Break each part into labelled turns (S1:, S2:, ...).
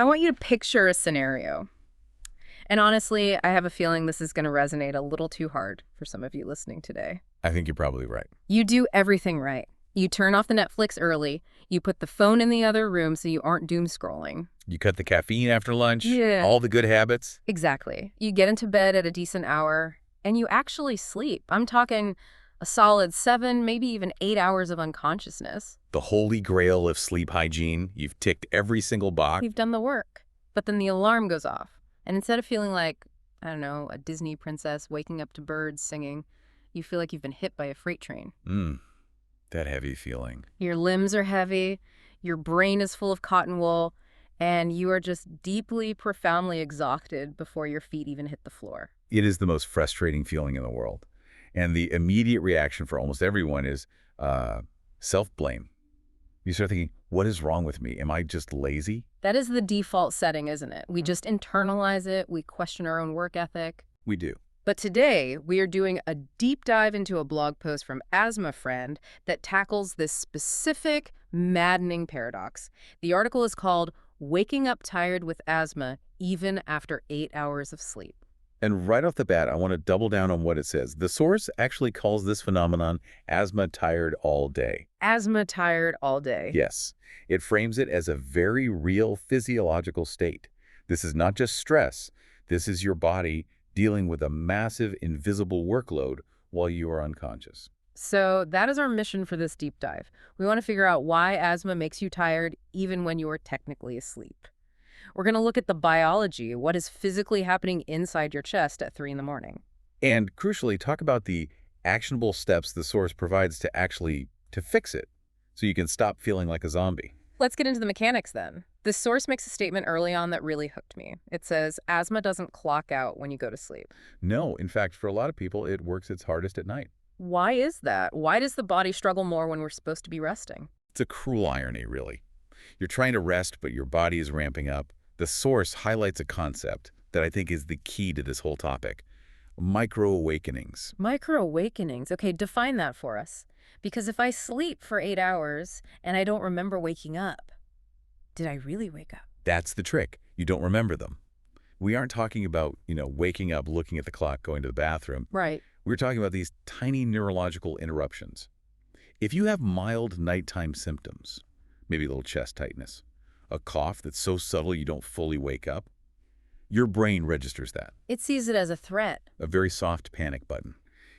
S1: I want you to picture a scenario. And honestly, I have a feeling this is going to resonate a little too hard for some of you listening today.
S2: I think you're probably right.
S1: You do everything right. You turn off the Netflix early. You put the phone in the other room so you aren't doom scrolling.
S2: You cut the caffeine after lunch,
S1: Yeah.
S2: all the good habits.
S1: Exactly. You get into bed at a decent hour, and you actually sleep. I'm talking a solid 7, maybe even 8 hours of unconsciousness.
S2: The holy grail of sleep hygiene. You've ticked every single box.
S1: You've done the work. But then the alarm goes off. And instead of feeling like, I don't know, a Disney princess waking up to birds singing, you feel like you've been hit by a freight train.
S2: That heavy feeling.
S1: Your limbs are heavy, your brain is full of cotton wool, and you are just deeply, profoundly exhausted before your feet even hit the floor.
S2: It is the most frustrating feeling in the world. And the immediate reaction for almost everyone is self-blame. You start thinking, what is wrong with me? Am I just lazy?
S1: That is the default setting, isn't it? We just internalize it, we question our own work ethic.
S2: We do.
S1: But today, we are doing a deep dive into a blog post from Asthma Friend that tackles this specific, maddening paradox. The article is called Waking Up Tired with Asthma Even After 8 Hours of Sleep.
S2: And right off the bat, I want to double down on what it says. The source actually calls this phenomenon asthma tired all day.
S1: Asthma tired all day.
S2: Yes, it frames it as a very real physiological state. This is not just stress. This is your body dealing with a massive invisible workload while you are unconscious.
S1: So that is our mission for this deep dive. We want to figure out why asthma makes you tired even when you are technically asleep. We're going to look at the biology, what is physically happening inside your chest at 3 in the morning.
S2: And crucially, talk about the actionable steps the source provides to fix it, so you can stop feeling like a zombie.
S1: Let's get into the mechanics then. The source makes a statement early on that really hooked me. It says, asthma doesn't clock out when you go to sleep.
S2: No, in fact, for a lot of people, it works its hardest at night.
S1: Why is that? Why does the body struggle more when we're supposed to be resting?
S2: It's a cruel irony, really. You're trying to rest, but your body is ramping up. The source highlights a concept that I think is the key to this whole topic. Micro-awakenings.
S1: Micro-awakenings. Okay, define that for us. Because if I sleep for 8 hours and I don't remember waking up, did I really wake up?
S2: That's the trick. You don't remember them. We aren't talking about, waking up, looking at the clock, going to the bathroom.
S1: Right.
S2: We're talking about these tiny neurological interruptions. If you have mild nighttime symptoms, maybe a little chest tightness, a cough that's so subtle you don't fully wake up, your brain registers that.
S1: It sees it as a threat.
S2: A very soft panic button.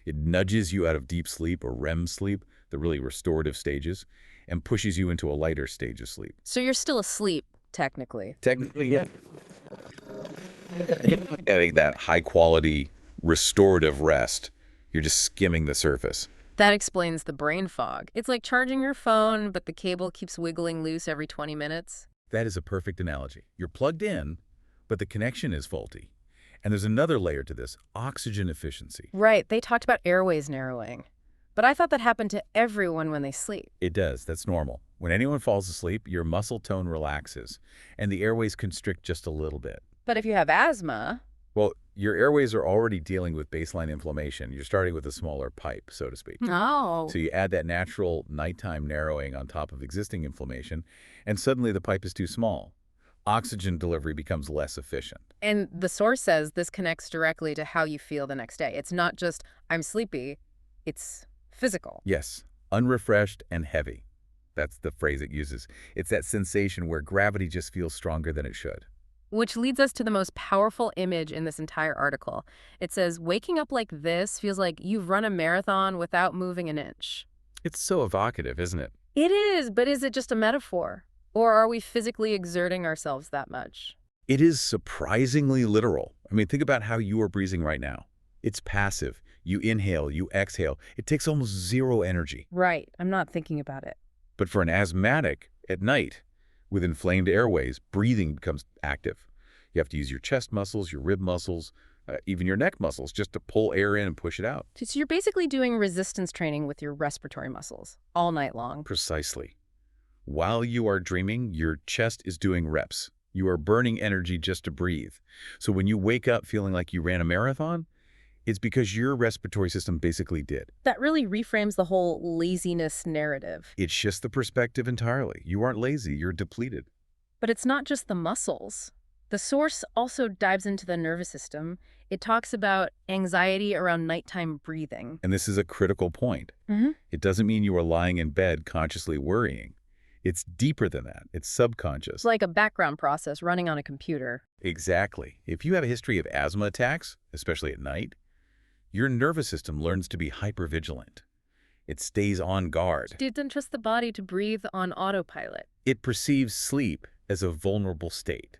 S2: It nudges you out of deep sleep or REM sleep, the really restorative stages, and pushes you into a lighter stage of sleep.
S1: So you're still asleep, technically.
S2: Technically, yeah. Getting that high-quality restorative rest, you're just skimming the surface.
S1: That explains the brain fog. It's like charging your phone, but the cable keeps wiggling loose every 20 minutes.
S2: That is a perfect analogy. You're plugged in, but the connection is faulty. And there's another layer to this, oxygen efficiency.
S1: Right, they talked about airways narrowing. But I thought that happened to everyone when they sleep.
S2: It does. That's normal. When anyone falls asleep, your muscle tone relaxes, and the airways constrict just a little bit.
S1: But if you have asthma...
S2: Well, your airways are already dealing with baseline inflammation. You're starting with a smaller pipe, so to speak.
S1: Oh.
S2: So you add that natural nighttime narrowing on top of existing inflammation, and suddenly the pipe is too small. Oxygen delivery becomes less efficient.
S1: And the source says this connects directly to how you feel the next day. It's not just, I'm sleepy, it's physical.
S2: Yes, unrefreshed and heavy. That's the phrase it uses. It's that sensation where gravity just feels stronger than it should.
S1: Which leads us to the most powerful image in this entire article. It says, waking up like this feels like you've run a marathon without moving an inch.
S2: It's so evocative, isn't it?
S1: It is, but is it just a metaphor? Or are we physically exerting ourselves that much?
S2: It is surprisingly literal. I mean, think about how you are breathing right now. It's passive. You inhale, you exhale. It takes almost zero energy.
S1: Right. I'm not thinking about it.
S2: But for an asthmatic, at night, with inflamed airways, breathing becomes active. You have to use your chest muscles, your rib muscles, even your neck muscles, just to pull air in and push it out.
S1: So you're basically doing resistance training with your respiratory muscles all night long.
S2: Precisely. While you are dreaming, your chest is doing reps. You are burning energy just to breathe. So when you wake up feeling like you ran a marathon, it's because your respiratory system basically did.
S1: That really reframes the whole laziness narrative.
S2: It shifts the perspective entirely. You aren't lazy, you're depleted.
S1: But it's not just the muscles. The source also dives into the nervous system. It talks about anxiety around nighttime breathing.
S2: And this is a critical point. It doesn't mean you are lying in bed consciously worrying. It's deeper than that. It's
S1: It's
S2: subconscious.
S1: like a background process running on a computer.
S2: Exactly. If you have a history of asthma attacks, especially at night, your nervous system learns to be hypervigilant. It stays on guard.
S1: It doesn't trust the body to breathe on autopilot.
S2: It perceives sleep as a vulnerable state.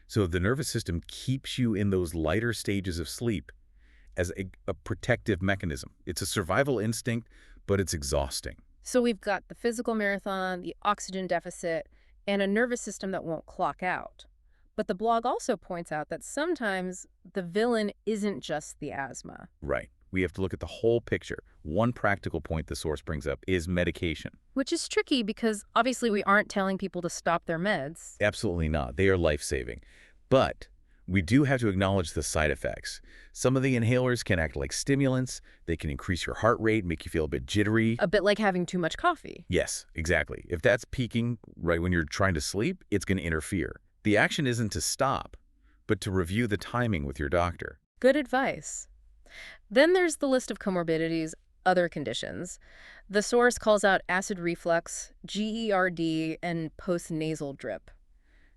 S2: So the nervous system keeps you in those lighter stages of sleep as a protective mechanism. It's a survival instinct, but it's exhausting.
S1: So we've got the physical marathon, the oxygen deficit, and a nervous system that won't clock out. But the blog also points out that sometimes the villain isn't just the asthma.
S2: Right. We have to look at the whole picture. One practical point the source brings up is medication.
S1: Which is tricky because obviously we aren't telling people to stop their meds.
S2: Absolutely not. They are life-saving. But we do have to acknowledge the side effects. Some of the inhalers can act like stimulants. They can increase your heart rate, make you feel a bit jittery.
S1: A bit like having too much coffee.
S2: Yes, exactly. If that's peaking right when you're trying to sleep, it's going to interfere. The action isn't to stop, but to review the timing with your doctor.
S1: Good advice. Then there's the list of comorbidities, other conditions. The source calls out acid reflux, GERD, and postnasal drip.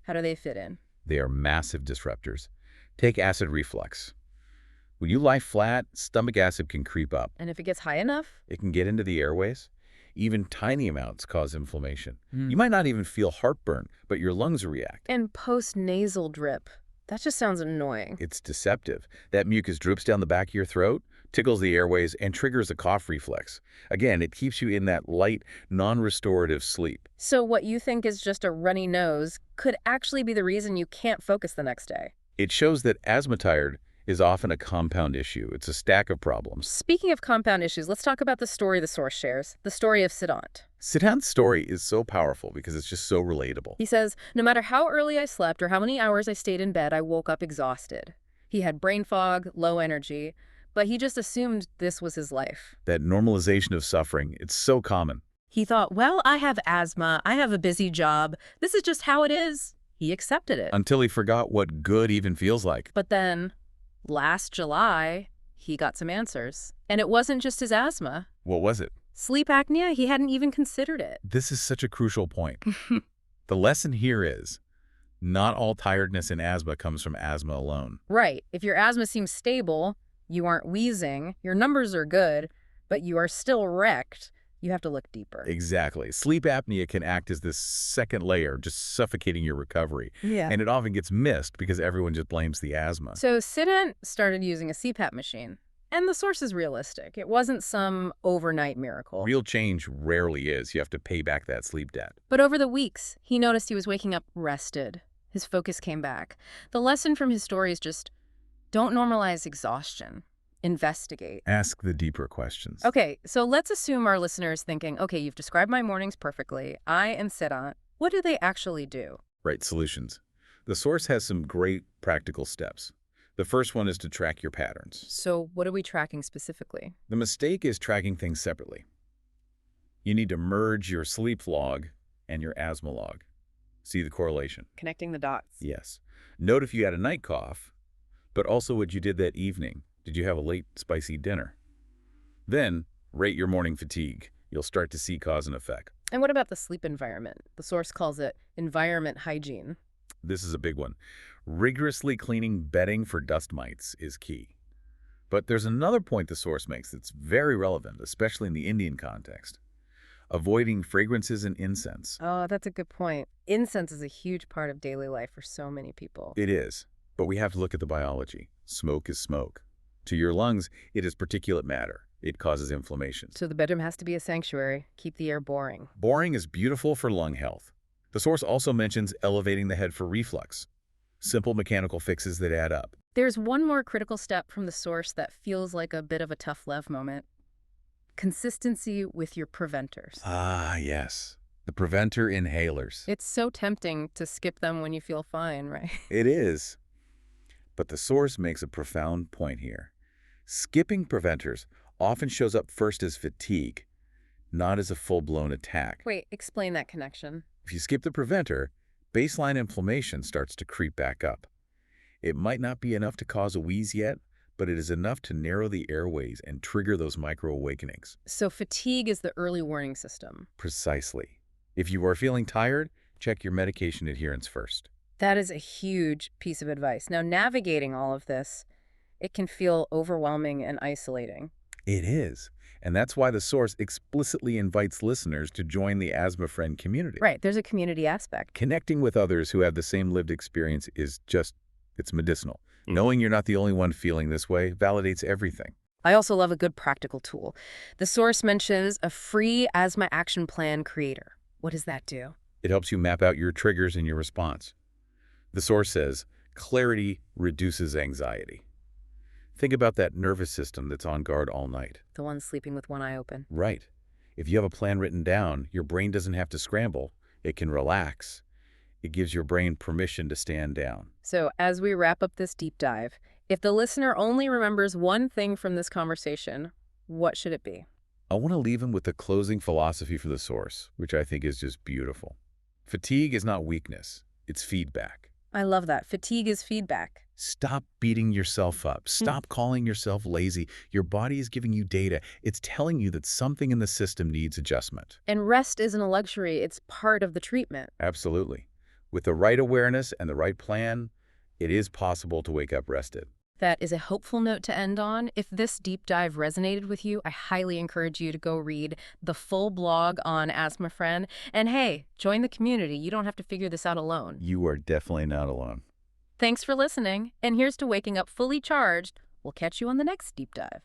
S1: How do they fit in?
S2: They are massive disruptors. Take acid reflux. When you lie flat, stomach acid can creep up.
S1: And if it gets high enough?
S2: It can get into the airways. Even tiny amounts cause inflammation. You might not even feel heartburn, but your lungs react.
S1: And postnasal drip. That just sounds annoying.
S2: It's deceptive. That mucus droops down the back of your throat, tickles the airways, and triggers a cough reflex. Again, it keeps you in that light, non-restorative sleep.
S1: So what you think is just a runny nose could actually be the reason you can't focus the next day.
S2: It shows that asthma tired is often a compound issue. It's a stack of problems.
S1: Speaking of compound issues, let's talk about the story the source shares, the story of Siddhant.
S2: Siddhant's story is so powerful because it's just so relatable.
S1: He says, no matter how early I slept or how many hours I stayed in bed, I woke up exhausted. He had brain fog, low energy, but he just assumed this was his life.
S2: That normalization of suffering, it's so common.
S1: He thought, well, I have asthma, I have a busy job, this is just how it is. He accepted it.
S2: Until he forgot what good even feels like.
S1: But then, last July, he got some answers. And it wasn't just his asthma.
S2: What was it?
S1: Sleep apnea, he hadn't even considered it.
S2: This is such a crucial point. The lesson here is, not all tiredness in asthma comes from asthma alone.
S1: Right. If your asthma seems stable, you aren't wheezing, your numbers are good, but you are still wrecked, you have to look deeper.
S2: Exactly. Sleep apnea can act as this second layer, just suffocating your recovery.
S1: Yeah.
S2: And it often gets missed because everyone just blames the asthma.
S1: So Siddhant started using a CPAP machine. And the source is realistic. It wasn't some overnight miracle.
S2: Real change rarely is. You have to pay back that sleep debt.
S1: But over the weeks, he noticed he was waking up rested. His focus came back. The lesson from his story is just, don't normalize exhaustion. Investigate.
S2: Ask the deeper questions.
S1: Okay, so let's assume our listener is thinking, okay, you've described my mornings perfectly. I am Siddhant. What do they actually do?
S2: Right, solutions. The source has some great practical steps. The first one is to track your patterns.
S1: So what are we tracking specifically?
S2: The mistake is tracking things separately. You need to merge your sleep log and your asthma log. See the correlation?
S1: Connecting the dots.
S2: Yes. Note if you had a night cough, but also what you did that evening. Did you have a late, spicy dinner? Then, rate your morning fatigue. You'll start to see cause and effect.
S1: And what about the sleep environment? The source calls it environment hygiene.
S2: This is a big one. Rigorously cleaning bedding for dust mites is key. But there's another point the source makes that's very relevant, especially in the Indian context. Avoiding fragrances and incense.
S1: Oh, that's a good point. Incense is a huge part of daily life for so many people.
S2: It is, but we have to look at the biology. Smoke is smoke. To your lungs, it is particulate matter. It causes inflammation.
S1: So the bedroom has to be a sanctuary. Keep the air boring.
S2: Boring is beautiful for lung health. The source also mentions elevating the head for reflux. Simple mechanical fixes that add up.
S1: There's one more critical step from the source that feels like a bit of a tough love moment. Consistency with your preventers.
S2: Ah, yes. The preventer inhalers.
S1: It's so tempting to skip them when you feel fine, right?
S2: It is. But the source makes a profound point here. Skipping preventers often shows up first as fatigue, not as a full-blown attack.
S1: Wait, explain that connection.
S2: If you skip the preventer, baseline inflammation starts to creep back up. It might not be enough to cause a wheeze yet, but it is enough to narrow the airways and trigger those micro-awakenings.
S1: So fatigue is the early warning system.
S2: Precisely. If you are feeling tired, check your medication adherence first.
S1: That is a huge piece of advice. Now, navigating all of this, it can feel overwhelming and isolating.
S2: It is. And that's why the source explicitly invites listeners to join the Asthma Friend community.
S1: Right, there's a community aspect.
S2: Connecting with others who have the same lived experience is just, it's medicinal. Knowing you're not the only one feeling this way validates everything.
S1: I also love a good practical tool. The source mentions a free asthma action plan creator. What does that do?
S2: It helps you map out your triggers and your response. The source says, clarity reduces anxiety. Think about that nervous system that's on guard all night.
S1: The one sleeping with one eye open.
S2: Right. If you have a plan written down, your brain doesn't have to scramble. It can relax. It gives your brain permission to stand down.
S1: So as we wrap up this deep dive, if the listener only remembers one thing from this conversation, what should it be?
S2: I want to leave him with the closing philosophy for the source, which I think is just beautiful. Fatigue is not weakness. It's feedback.
S1: I love that. Fatigue is feedback.
S2: Stop beating yourself up. Stop calling yourself lazy. Your body is giving you data. It's telling you that something in the system needs adjustment.
S1: And rest isn't a luxury. It's part of the treatment.
S2: Absolutely. With the right awareness and the right plan, it is possible to wake up rested.
S1: That is a hopeful note to end on. If this deep dive resonated with you, I highly encourage you to go read the full blog on Asthma Friend. And hey, join the community. You don't have to figure this out alone.
S2: You are definitely not alone.
S1: Thanks for listening. And here's to waking up fully charged. We'll catch you on the next deep dive.